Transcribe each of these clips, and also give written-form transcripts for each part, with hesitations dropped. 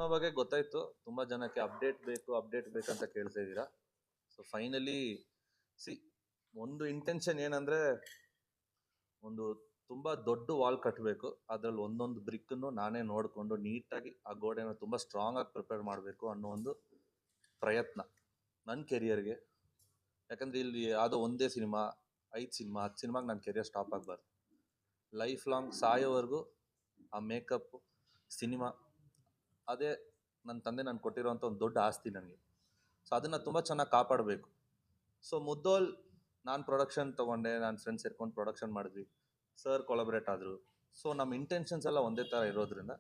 Cinema ಬಗ್ಗೆ ಗೊತ್ತಾಯ್ತು. ತುಂಬ ಜನಕ್ಕೆ ಅಪ್ಡೇಟ್ ಬೇಕಂತ ಕೇಳ್ತಾ ಇದ್ದೀರಾ. ಸೊ ಫೈನಲಿ ಒಂದು ಇಂಟೆನ್ಷನ್ ಏನಂದರೆ, ಒಂದು ತುಂಬ ದೊಡ್ಡ ವಾಲ್ ಕಟ್ಟಬೇಕು. ಅದರಲ್ಲಿ ಒಂದೊಂದು ಬ್ರಿಕ್ಕನ್ನು ನಾನೇ ನೋಡಿಕೊಂಡು ನೀಟಾಗಿ ಆ ಗೋಡೆನ ತುಂಬ ಸ್ಟ್ರಾಂಗಾಗಿ ಪ್ರಿಪೇರ್ ಮಾಡಬೇಕು ಅನ್ನೋ ಒಂದು ಪ್ರಯತ್ನ ನನ್ನ ಕೆರಿಯರ್ಗೆ. ಯಾಕಂದರೆ ಇಲ್ಲಿ ಯಾವುದೋ ಒಂದೇ ಸಿನಿಮಾ, 5 ಸಿನಿಮಾ, 10 ಸಿನಿಮಾಗೆ ನನ್ನ ಕೆರಿಯರ್ ಸ್ಟಾಪ್ ಆಗಬಾರ್ದು. ಲೈಫ್ ಲಾಂಗ್ ಸಾಯೋವರೆಗೂ ಆ ಮೇಕಪ್ ಸಿನಿಮಾ ಅದೇ ನನ್ನ ತಂದೆ ನಾನು ಕೊಟ್ಟಿರೋಂಥ ಒಂದು ದೊಡ್ಡ ಆಸ್ತಿ ನನಗೆ. ಸೊ ಅದನ್ನು ತುಂಬ ಚೆನ್ನಾಗಿ ಕಾಪಾಡಬೇಕು. ಸೊ ಮುದ್ದೋಲ್ ನಾನು ಪ್ರೊಡಕ್ಷನ್ ತೊಗೊಂಡೆ, ನಾನು ಫ್ರೆಂಡ್ಸ್ ಸೇರ್ಕೊಂಡು ಪ್ರೊಡಕ್ಷನ್ ಮಾಡಿದ್ವಿ, ಸರ್ ಕೊಲಾಬ್ರೇಟ್ ಆದರು. ಸೊ ನಮ್ಮ ಇಂಟೆನ್ಷನ್ಸ್ ಎಲ್ಲ ಒಂದೇ ಥರ ಇರೋದ್ರಿಂದ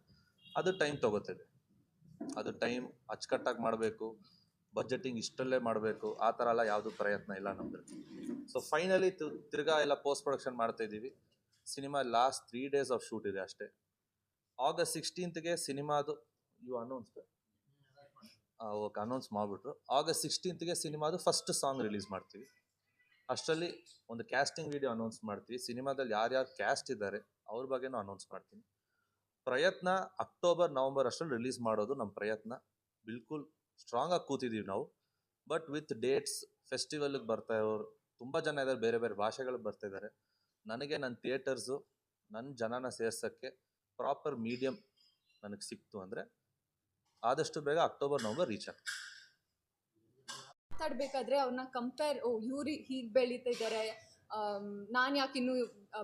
ಅದು ಟೈಮ್ ತೊಗೋತದೆ. ಅದು ಟೈಮ್ ಅಚ್ಚುಕಟ್ಟಾಗಿ ಮಾಡಬೇಕು, ಬಜೆಟಿಂಗ್ ಇಷ್ಟಲ್ಲೇ ಮಾಡಬೇಕು, ಆ ಥರ ಎಲ್ಲ ಯಾವುದೂ ಪ್ರಯತ್ನ ಇಲ್ಲ ನಮ್ಮದು. ಸೊ ಫೈನಲಿ ತಿರ್ಗಾ ಎಲ್ಲ ಪೋಸ್ಟ್ ಪ್ರೊಡಕ್ಷನ್ ಮಾಡ್ತಾಯಿದ್ದೀವಿ. Cinema last 3 days of shoot ಇದೆ ಅಷ್ಟೇ. August 16th ಸಿನಿಮಾದು ಅನೌನ್ಸ್ ಮಾಡಿಬಿಟ್ರು. August 16th ಸಿನಿಮಾದು ಫಸ್ಟ್ ಸಾಂಗ್ ರಿಲೀಸ್ ಮಾಡ್ತೀವಿ. ಅಷ್ಟರಲ್ಲಿ ಒಂದು ಕ್ಯಾಸ್ಟಿಂಗ್ ವಿಡಿಯೋ ಅನೌನ್ಸ್ ಮಾಡ್ತೀವಿ. ಸಿನಿಮಾದಲ್ಲಿ ಯಾರ್ಯಾರು ಕ್ಯಾಸ್ಟ್ ಇದ್ದಾರೆ ಅವ್ರ ಬಗ್ಗೆನೂ ಅನೌನ್ಸ್ ಮಾಡ್ತೀನಿ. ಪ್ರಯತ್ನ ಅಕ್ಟೋಬರ್ ನವಂಬರ್ ಅಷ್ಟರಲ್ಲಿ ರಿಲೀಸ್ ಮಾಡೋದು ನಮ್ಮ ಪ್ರಯತ್ನ. ಬಿಲ್ಕುಲ್ ಸ್ಟ್ರಾಂಗಾಗಿ ಕೂತಿದ್ದೀವಿ ನಾವು. ಬಟ್ ವಿತ್ ಡೇಟ್ಸ್, ಫೆಸ್ಟಿವಲ್ಗೆ ಬರ್ತಾ ಇರೋರು ತುಂಬ ಜನ ಇದ್ದಾರೆ, ಬೇರೆ ಬೇರೆ ಭಾಷೆಗಳಿಗೆ ಬರ್ತಾ ಇದ್ದಾರೆ. ನನಗೆ ನನ್ನ ಥಿಯೇಟರ್ಸು ನನ್ನ ಜನನ ಸೇರ್ಸೋಕ್ಕೆ ಪ್ರಾಪರ್ ಮೀಡಿಯಮ್ ನನಗೆ ಸಿಕ್ತು ಅಂದರೆ ಆದಷ್ಟು ಬೇಗ ಅಕ್ಟೋಬರ್ ನವಂಬರ್ ರೀಚ್ ಆಗ್ತದೆ. ಮಾತಾಡಬೇಕಾದ್ರೆ ಅವ್ರನ್ನ ಕಂಪೇರ್, ಇವ್ರು ಹೀಗೆ ಬೆಳೀತಾ ಇದ್ದಾರೆ, ನಾನು ಯಾಕೆ ಇನ್ನೂ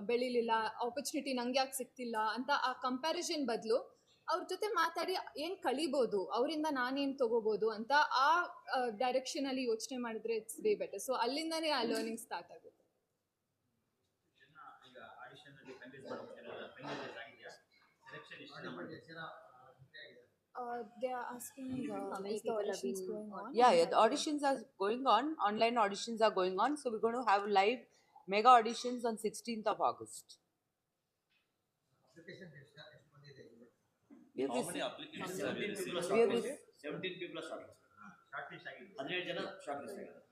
ಬೆಳೀಲಿಲ್ಲ, ಆಪರ್ಚುನಿಟಿ ನಂಗೆ ಯಾಕೆ ಸಿಗ್ತಿಲ್ಲ ಅಂತ ಆ ಕಂಪ್ಯಾರಿಸನ್ ಬದಲು ಅವ್ರ ಜೊತೆ ಮಾತಾಡಿ ಏನು ಕಲಿಬೋದು, ಅವರಿಂದ ನಾನೇನು ತೊಗೋಬೋದು ಅಂತ ಆ ಡೈರೆಕ್ಷನಲ್ಲಿ ಯೋಚನೆ ಮಾಡಿದ್ರೆ ಇಟ್ಸ್ ವೇ ಬೆಟರ್. ಸೊ ಅಲ್ಲಿಂದನೇ ಆ ಲರ್ನಿಂಗ್ ಸ್ಟಾರ್ಟ್ ಆಗುತ್ತೆ. They are asking is the auditions going on? Yeah, the auditions are going on. Online auditions are going on. So we're going to have live mega auditions on 16th of August. How many applications have you received? 17 people are shortlist ಆಗಿದೆ. 17 ಜನ shortlist ಆಗಿದ್ದಾರೆ.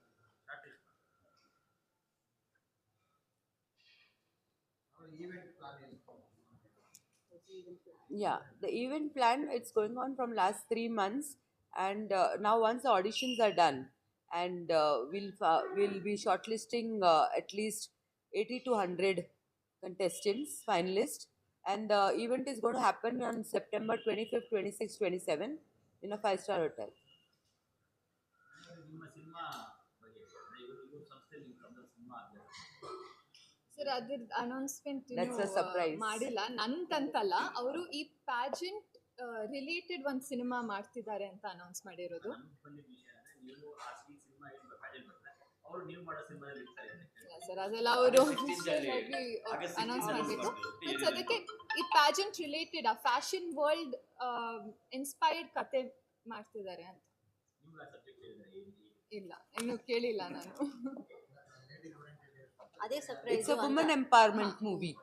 Yeah, the event plan, it's going on from last 3 months, and now once the auditions are done, and we'll be shortlisting at least 80 to 100 contestants, finalists, and the event is going to happen on September 25th, 26th, 27th in a 5-star hotel. Sir ಅದ್ರ announcement ಮಾಡಿಲ್ಲ. ನಂತಂತಲ್ಲ, ಅವರು ಈ pageant related ಒಂದು cinema ಮಾಡ್ತಿದ್ದಾರೆ ಅಂತ announce ಮಾಡಿರೋದು. Sir ಅದೆಲ್ಲ ಅವರು ಅನೌನ್ಸ್ ಮಾಡಬೇಕು. ಅದಕ್ಕೆ ಈ ಪ್ಯಾಜೆಂಟ್ ರಿಲೇಟೆಡ್ ಆ ಫ್ಯಾಷನ್ ವರ್ಲ್ಡ್ ಇನ್ಸ್ಪೈರ್ಡ್ ಕತೆ ಮಾಡ್ತಿದ್ದಾರೆ ಅಂತ. ಇಲ್ಲ, ಇನ್ನು ಕೇಳಿಲ್ಲ ನಾನು. It's a women empowerment movie.